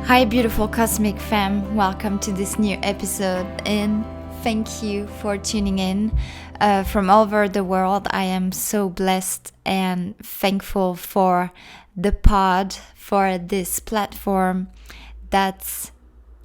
Hi, beautiful cosmic fam. Welcome to this new episode, and thank you for tuning in from all over the world. I am so blessed and thankful for the pod, for this platform that's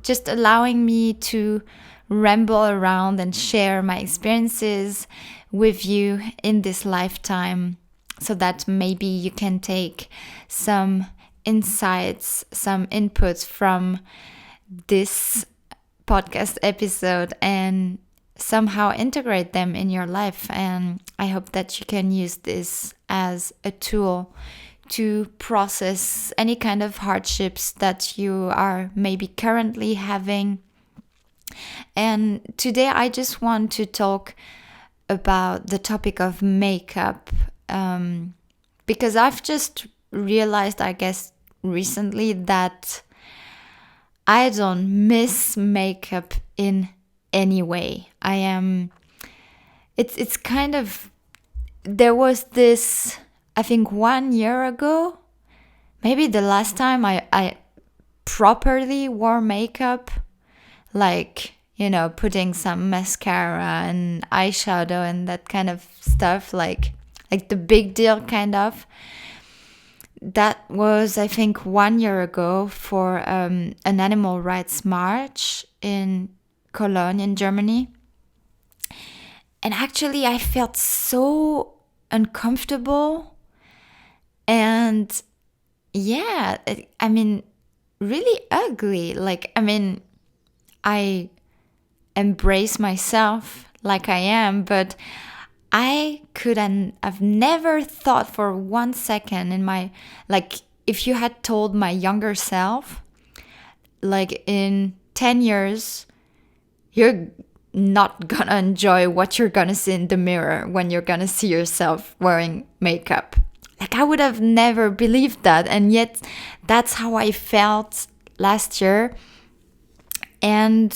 just allowing me to ramble around and share my experiences with you in this lifetime so that maybe you can take some insights, some inputs from this podcast episode and somehow integrate them in your life. And I hope that you can use this as a tool to process any kind of hardships that you are maybe currently having. And today I just want to talk about the topic of makeup because I've just realized, I guess, recently that I don't miss makeup in any way. It's kind of, there was this, I think 1 year ago, maybe the last time I properly wore makeup, like, putting some mascara and eyeshadow and that kind of stuff, like the big deal kind of. That was, I think, 1 year ago for an animal rights march in Cologne in Germany. And actually, I felt so uncomfortable. And yeah, really ugly. I embrace myself like I am, but I've never thought for 1 second in my, if you had told my younger self, in 10 years, you're not gonna enjoy what you're gonna see in the mirror when you're gonna see yourself wearing makeup. I would have never believed that. And yet that's how I felt last year. And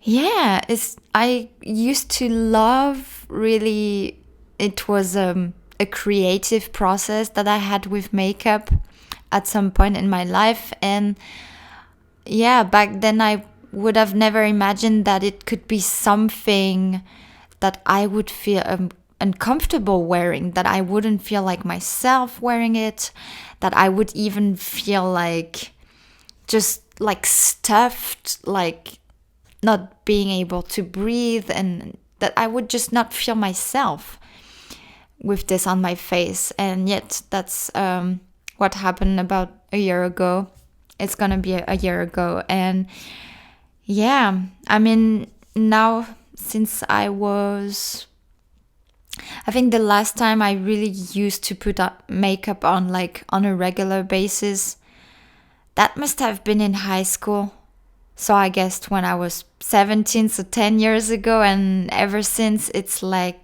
yeah, I used to love, really, it was a creative process that I had with makeup at some point in my life. And yeah, back then I would have never imagined that it could be something that I would feel uncomfortable wearing, that I wouldn't feel like myself wearing it, that I would even feel just stuffed, not being able to breathe, and that I would just not feel myself with this on my face. And yet that's what happened about a year ago. It's gonna be a year ago. And yeah, now, since I think the last time I really used to put makeup on on a regular basis, that must have been in high school. So I guess when I was 17, so 10 years ago, and ever since, it's a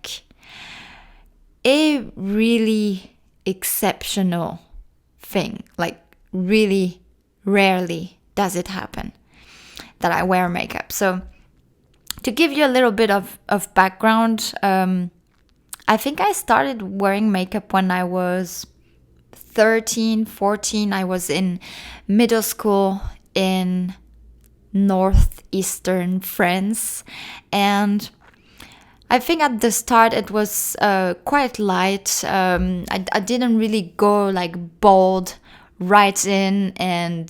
really exceptional thing. Really rarely does it happen that I wear makeup. So to give you a little bit of background, I think I started wearing makeup when I was 13, 14. I was in middle school in northeastern France, and I think at the start it was quite light. I didn't really go bold right in and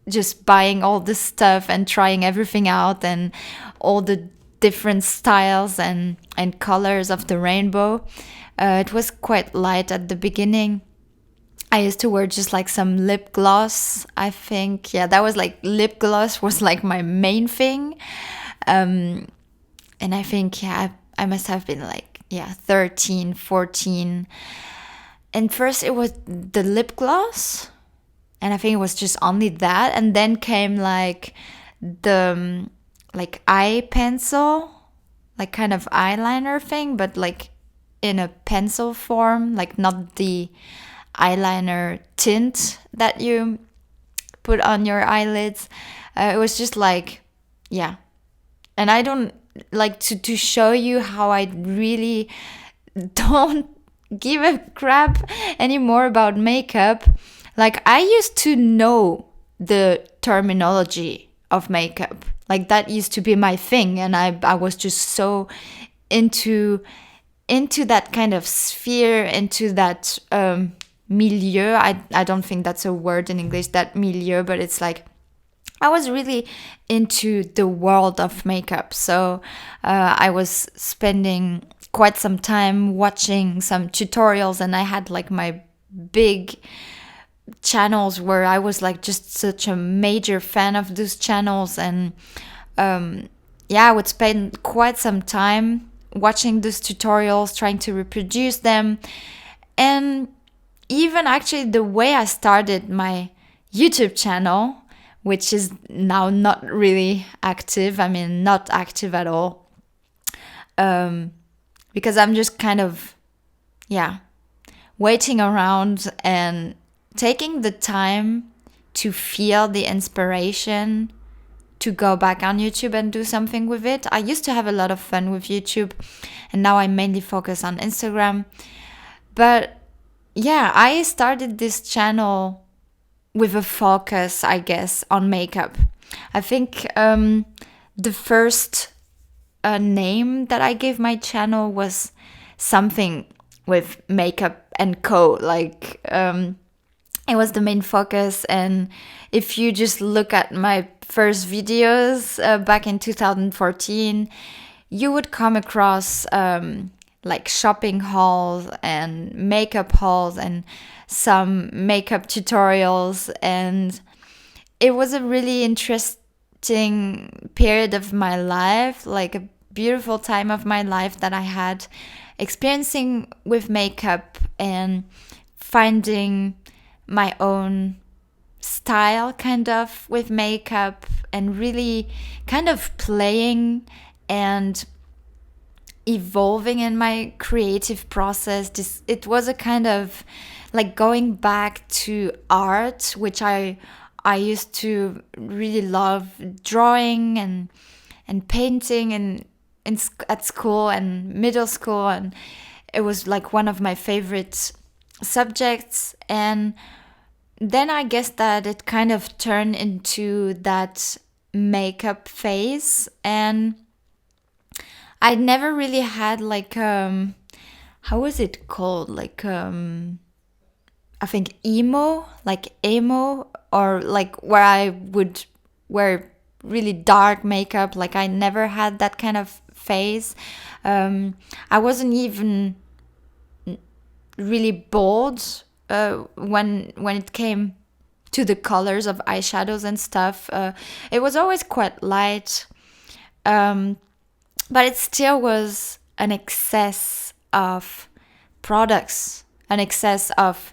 just buying all this stuff and trying everything out and all the different styles and colors of the rainbow. It was quite light at the beginning. I used to wear just some lip gloss, I think. Yeah, that was lip gloss was my main thing. And I think, yeah, I must have been 13, 14. And first it was the lip gloss. And I think it was just only that. And then came the eye pencil, kind of eyeliner thing, but in a pencil form, not the eyeliner tint that you put on your eyelids. It was just yeah. And I don't to show you how I really don't give a crap anymore about makeup. Like, I used to know the terminology of makeup. Like, that used to be my thing. And I was just so into that kind of sphere, into that milieu. I don't think that's a word in English, that milieu, but it's like I was really into the world of makeup. So I was spending quite some time watching some tutorials, and I had like my big channels where I was like just such a major fan of those channels. And yeah, I would spend quite some time watching those tutorials, trying to reproduce them. And even actually the way I started my YouTube channel, which is now not really active. I mean, not active at all. Because I'm just kind of, yeah, waiting around and taking the time to feel the inspiration to go back on YouTube and do something with it. I used to have a lot of fun with YouTube, and now I mainly focus on Instagram. But yeah, I started this channel with a focus, I guess, on makeup. I think the first name that I gave my channel was something with makeup and co. Like, it was the main focus. And if you just look at my first videos back in 2014, you would come across like shopping hauls and makeup hauls and some makeup tutorials. And it was a really interesting period of my life, like a beautiful time of my life that I had experiencing with makeup and finding my own style kind of with makeup, and really kind of playing and evolving in my creative process. It was a kind of like going back to art, which I used to really love, drawing and painting and at school and middle school, and it was like one of my favorite subjects. And then I guess that it kind of turned into that makeup phase, and I never really had like how was it called, like I think emo, or like where I would wear really dark makeup. Like, I never had that kind of phase. I wasn't even really bold when it came to the colors of eyeshadows and stuff. It was always quite light, but it still was an excess of products, an excess of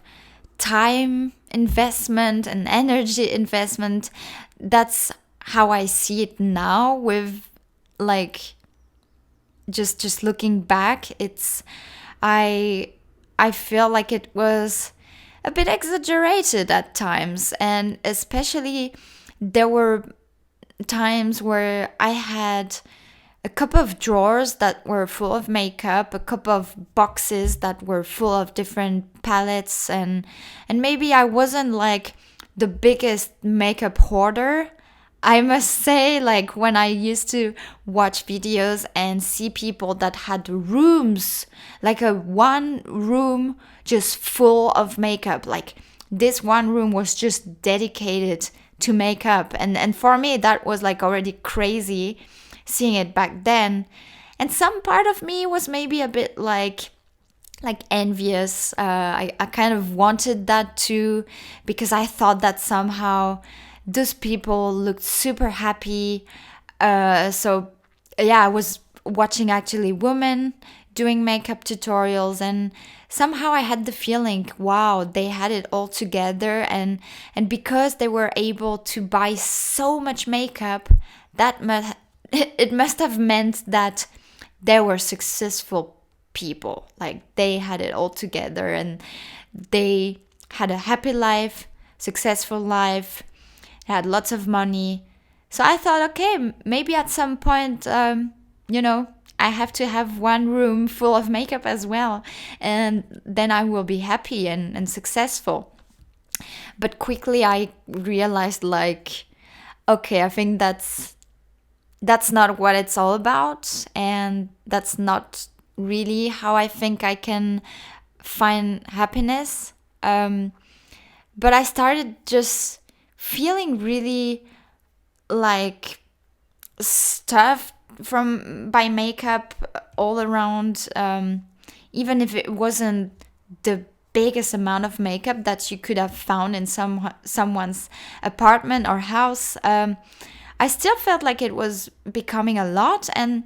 time investment and energy investment. That's how I see it now, with like just looking back. I feel like it was a bit exaggerated at times, and especially there were times where I had a couple of drawers that were full of makeup, a couple of boxes that were full of different palettes, and maybe I wasn't like the biggest makeup hoarder, I must say. Like, when I used to watch videos and see people that had rooms, like a one room just full of makeup, like this one room was just dedicated to makeup. And for me, that was like already crazy seeing it back then. And some part of me was maybe a bit like envious. I kind of wanted that too, because I thought that somehow those people looked super happy. So yeah, I was watching actually women doing makeup tutorials, and somehow I had the feeling, wow, they had it all together. And because they were able to buy so much makeup, it must have meant that they were successful people. Like, they had it all together, and they had a happy life, successful life, had lots of money. So I thought, okay, maybe at some point, I have to have one room full of makeup as well, and then I will be happy and successful. But quickly I realized, like, okay, I think that's not what it's all about, and that's not really how I think I can find happiness. But I started just feeling really like stuff from by makeup all around, even if it wasn't the biggest amount of makeup that you could have found in someone's apartment or house. I still felt like it was becoming a lot, and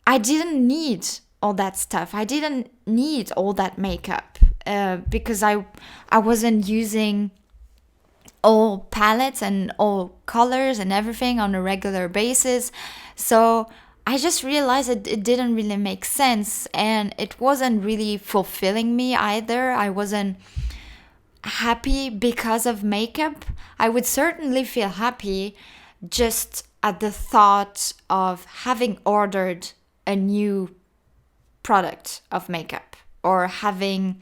I didn't need all that stuff. I didn't need all that makeup, because I wasn't using all palettes and all colors and everything on a regular basis. So I just realized it didn't really make sense, and it wasn't really fulfilling me either. I wasn't happy because of makeup. I would certainly feel happy just at the thought of having ordered a new product of makeup, or having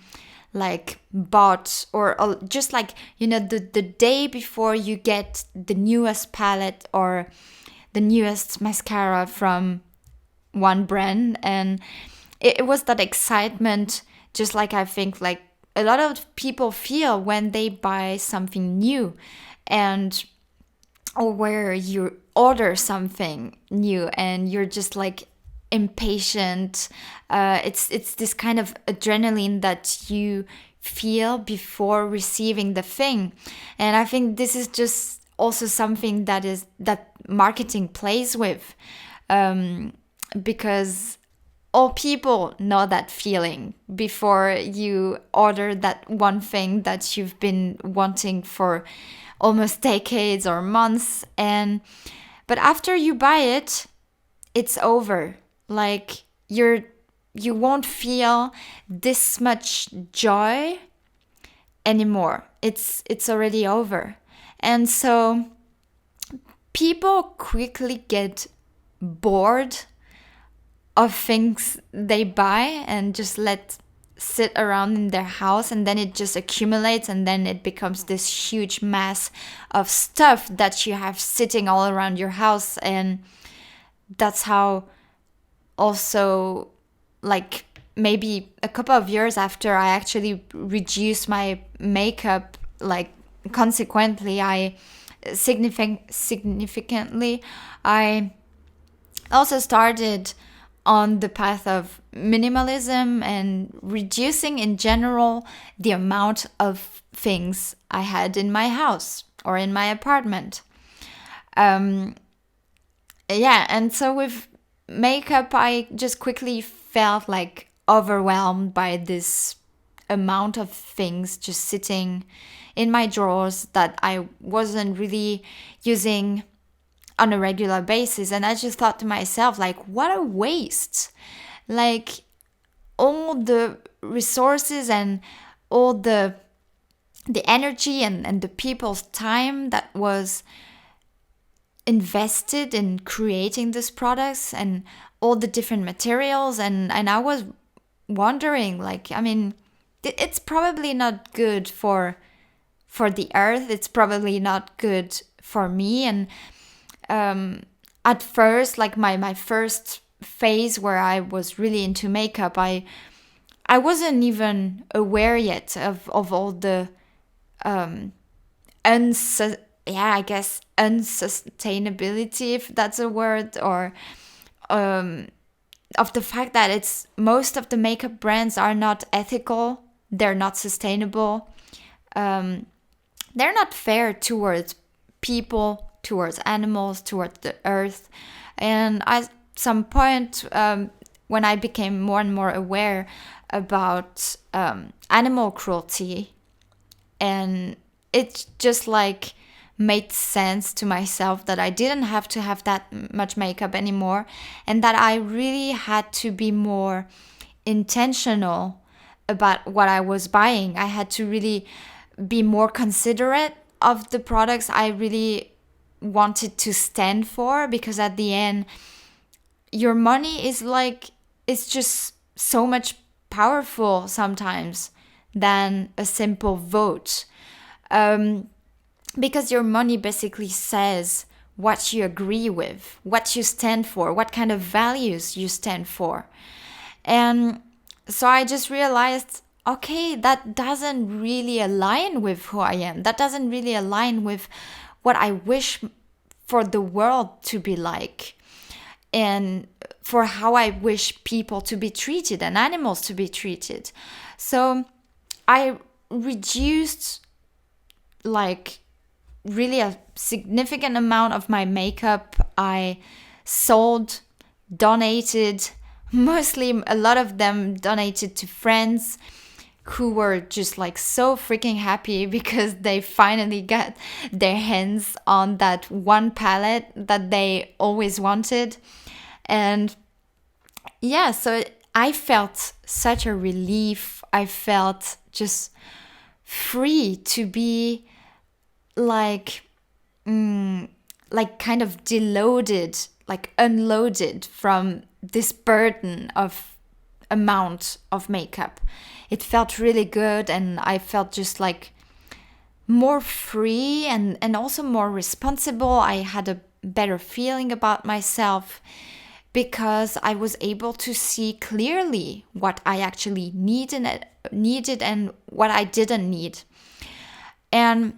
like bought, or just like, the day before you get the newest palette or the newest mascara from one brand. And it was that excitement, just like I think like a lot of people feel when they buy something new, and or where you order something new and you're just like impatient. It's this kind of adrenaline that you feel before receiving the thing. And I think this is just also something that marketing plays with, because all people know that feeling before you order that one thing that you've been wanting for almost decades or months. But after you buy it, it's over. Like, you won't feel this much joy anymore. It's already over. And so people quickly get bored of things they buy and just let sit around in their house, and then it just accumulates, and then it becomes this huge mass of stuff that you have sitting all around your house. And that's how also, like, maybe a couple of years after I actually reduced my makeup, like, consequently, significantly, I also started on the path of minimalism and reducing in general the amount of things I had in my house or in my apartment. And so with makeup, I just quickly felt like overwhelmed by this amount of things just sitting in my drawers that I wasn't really using on a regular basis. And I just thought to myself, like, what a waste. Like, all the resources and all the energy and the people's time that was invested in creating these products, and all the different materials. And I was wondering, like, I mean, it's probably not good for the earth. It's probably not good for me. And at first, like my first phase where I was really into makeup, I wasn't even aware yet of all the unsustainability, if that's a word, or of the fact that it's most of the makeup brands are not ethical, they're not sustainable, they're not fair towards people, towards animals, towards the earth. And at some point, when I became more and more aware about animal cruelty, and it just like made sense to myself that I didn't have to have that much makeup anymore, and that I really had to be more intentional about what I was buying. I had to really be more considerate of the products I really wanted to stand for, because at the end, your money is like, it's just so much powerful sometimes than a simple vote. Because your money basically says what you agree with, what you stand for, what kind of values you stand for. And so I just realized, okay, that doesn't really align with who I am. That doesn't really align with what I wish for the world to be like, and for how I wish people to be treated and animals to be treated. So I reduced like really a significant amount of my makeup. I sold, donated, mostly a lot of them donated to friends who were just like so freaking happy because they finally got their hands on that one palette that they always wanted. And yeah, so I felt such a relief. I felt just free to be like like kind of deloaded, like unloaded from this burden of amount of makeup. It felt really good, and I felt just like more free and also more responsible. I had a better feeling about myself because I was able to see clearly what I actually needed and what I didn't need. And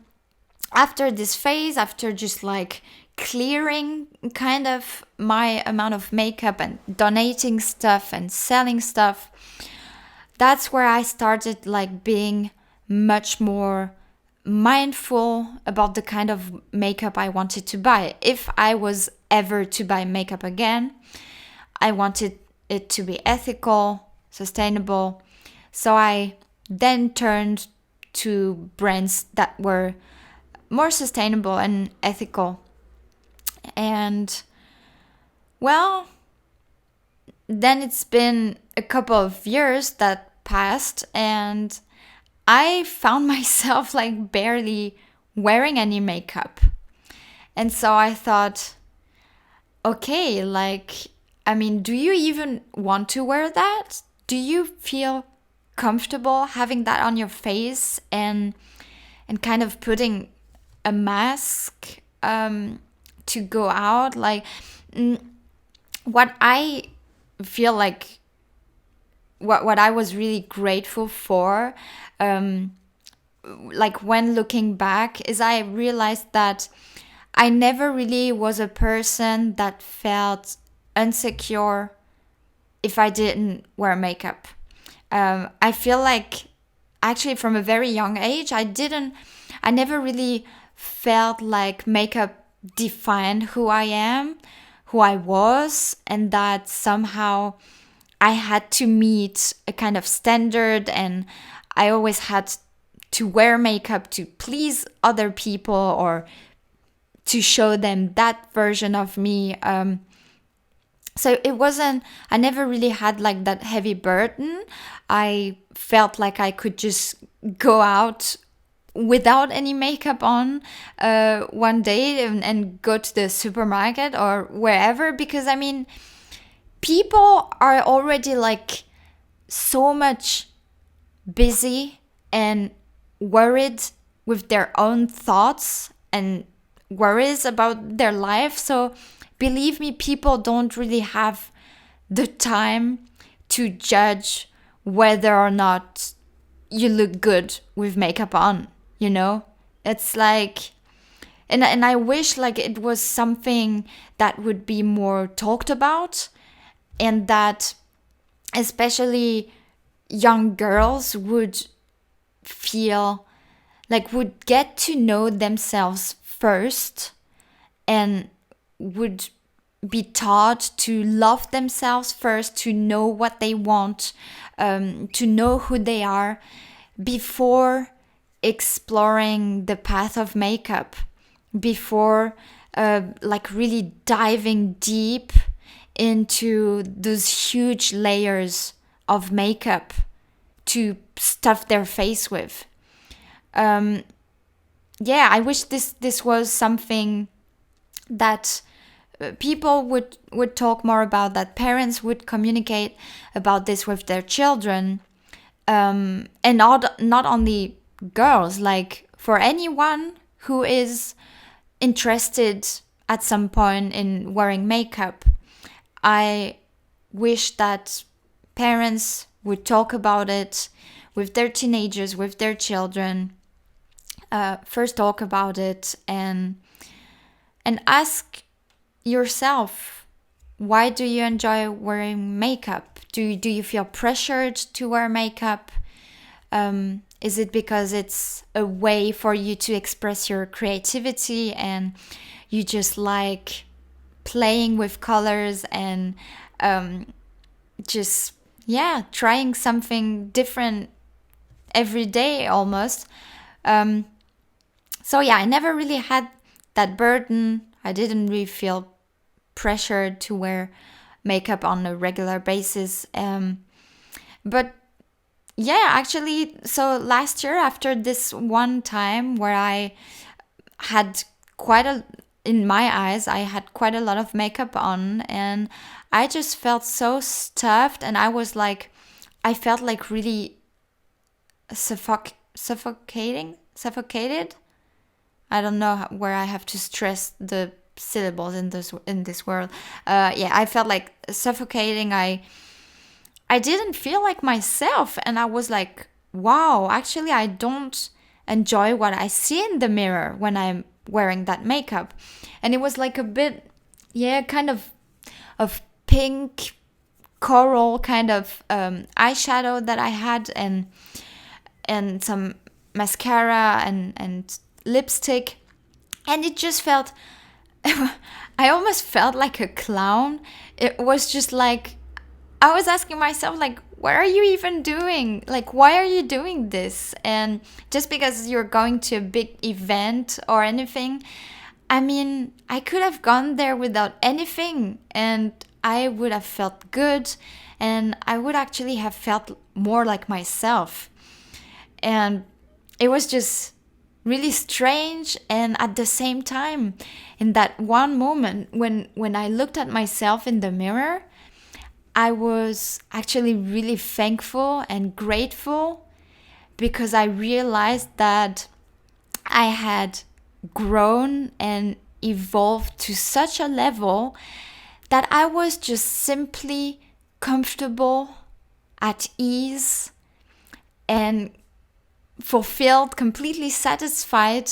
after this phase, after just like clearing kind of my amount of makeup and donating stuff and selling stuff, that's where I started like being much more mindful about the kind of makeup I wanted to buy. If I was ever to buy makeup again, I wanted it to be ethical, sustainable. So I then turned to brands that were more sustainable and ethical. And well, then it's been a couple of years that passed, and I found myself like barely wearing any makeup. And so I thought, okay, like, I mean, do you even want to wear that? Do you feel comfortable having that on your face and kind of putting a mask to go out? Like, what I feel like, what I was really grateful for, like when looking back, is I realized that I never really was a person that felt insecure if I didn't wear makeup. I feel like actually from a very young age, I never really felt like makeup defined who I am, who I was, and that somehow I had to meet a kind of standard, and I always had to wear makeup to please other people or to show them that version of me. So it wasn't, I never really had like that heavy burden. I felt like I could just go out without any makeup on one day and go to the supermarket or wherever, because I mean, people are already like so much busy and worried with their own thoughts and worries about their life. So believe me, people don't really have the time to judge whether or not you look good with makeup on, you know? It's like, and I wish like it was something that would be more talked about, and that especially young girls would feel like, would get to know themselves first and would be taught to love themselves first, to know what they want, to know who they are before exploring the path of makeup, before like really diving deep into those huge layers of makeup to stuff their face with. Yeah, I wish this was something that people would talk more about, that parents would communicate about this with their children, and not only girls, like for anyone who is interested at some point in wearing makeup, I wish that parents would talk about it with their teenagers, with their children. First talk about it and ask yourself, why do you enjoy wearing makeup? Do you feel pressured to wear makeup? Is it because it's a way for you to express your creativity and you just like playing with colors and just, yeah, trying something different every day almost? So yeah, I never really had that burden. I didn't really feel pressured to wear makeup on a regular basis. But yeah, actually, so last year, after this one time where I had in my eyes, I had quite a lot of makeup on, and I just felt so stuffed, and I felt like really suffocated. I don't know where I have to stress the syllables in this world. Yeah, I felt like suffocating. I didn't feel like myself, and I was like, wow, actually I don't enjoy what I see in the mirror when I'm wearing that makeup. And it was like a bit, yeah, kind of pink coral kind of eyeshadow that I had, and some mascara and lipstick, and it just felt I almost felt like a clown. It was just like I was asking myself, like, what are you even doing? Like, why are you doing this? And just because you're going to a big event or anything, I mean, I could have gone there without anything and I would have felt good, and I would actually have felt more like myself. And it was just really strange. And at the same time, in that one moment when I looked at myself in the mirror, I was actually really thankful and grateful, because I realized that I had grown and evolved to such a level that I was just simply comfortable, at ease, and fulfilled, completely satisfied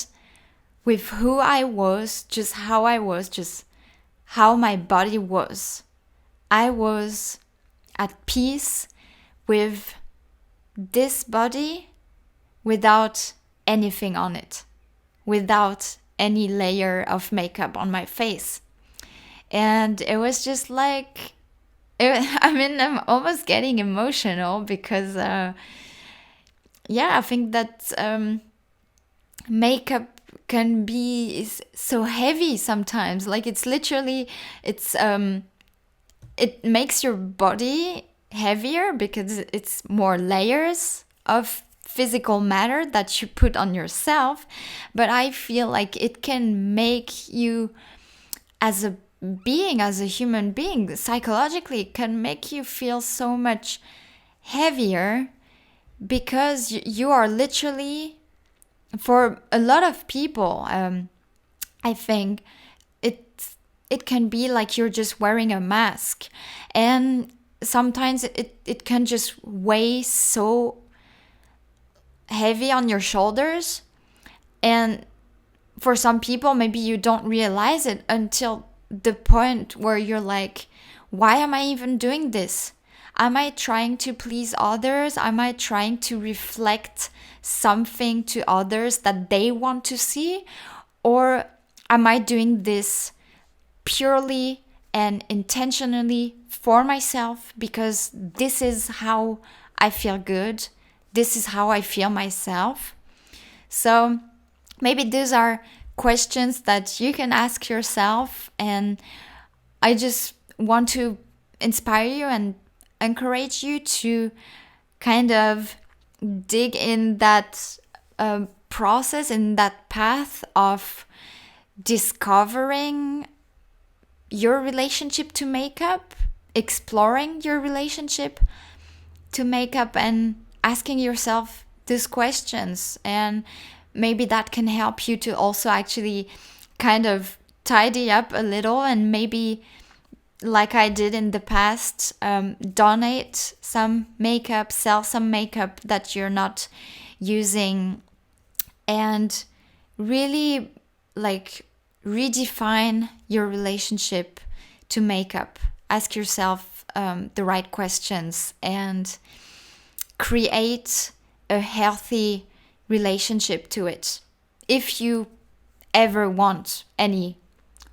with who I was, just how my body was. I was at peace with this body without anything on it, without any layer of makeup on my face. And it was just like, I mean, I'm almost getting emotional because, yeah, I think that makeup can be so heavy sometimes. Like it's literally, it makes your body heavier because it's more layers of physical matter that you put on yourself. But I feel like it can make you, as a being, as a human being, psychologically, it can make you feel so much heavier, because you are literally, for a lot of people, I think it can be like you're just wearing a mask, and sometimes it can just weigh so heavy on your shoulders. And for some people, maybe you don't realize it until the point where you're like, why am I even doing this? Am I trying to please others? Am I trying to reflect something to others that they want to see? Or am I doing this purely and intentionally for myself, because this is how I feel good? This is how I feel myself. So maybe these are questions that you can ask yourself, and I just want to inspire you and encourage you to kind of dig in that process, in that path of discovering your relationship to makeup, exploring your relationship to makeup, and asking yourself these questions. And maybe that can help you to also actually kind of tidy up a little, and maybe, like I did in the past, donate some makeup, sell some makeup that you're not using, and really like redefine your relationship to makeup. Ask yourself the right questions and create a healthy relationship to it. If you ever want any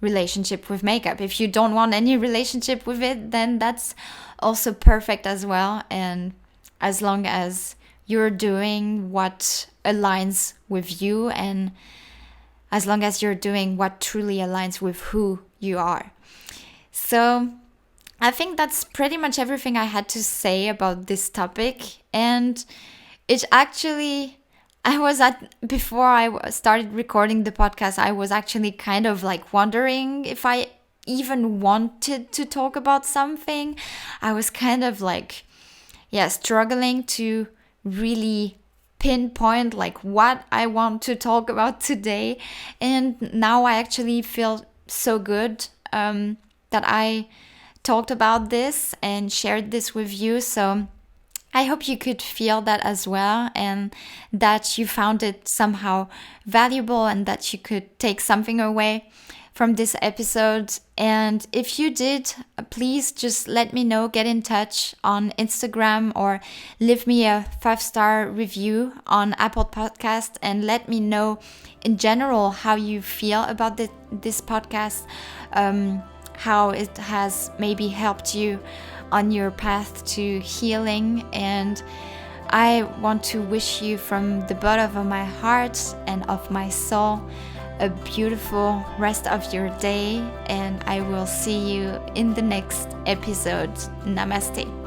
relationship with makeup, if you don't want any relationship with it, then that's also perfect as well. And as long as you're doing what aligns with you, and as long as you're doing what truly aligns with who you are. So I think that's pretty much everything I had to say about this topic. And it actually, before I started recording the podcast, I was actually kind of like wondering if I even wanted to talk about something. I was kind of like, struggling to really pinpoint like what I want to talk about today. And now I actually feel so good that I talked about this and shared this with you. So I hope you could feel that as well, and that you found it somehow valuable, and that you could take something away from this episode. And if you did, please just let me know. Get in touch on Instagram, or leave me a 5-star review on Apple Podcast, and let me know in general how you feel about this podcast, how it has maybe helped you on your path to healing. And I want to wish you, from the bottom of my heart and of my soul, a beautiful rest of your day, and I will see you in the next episode. Namaste.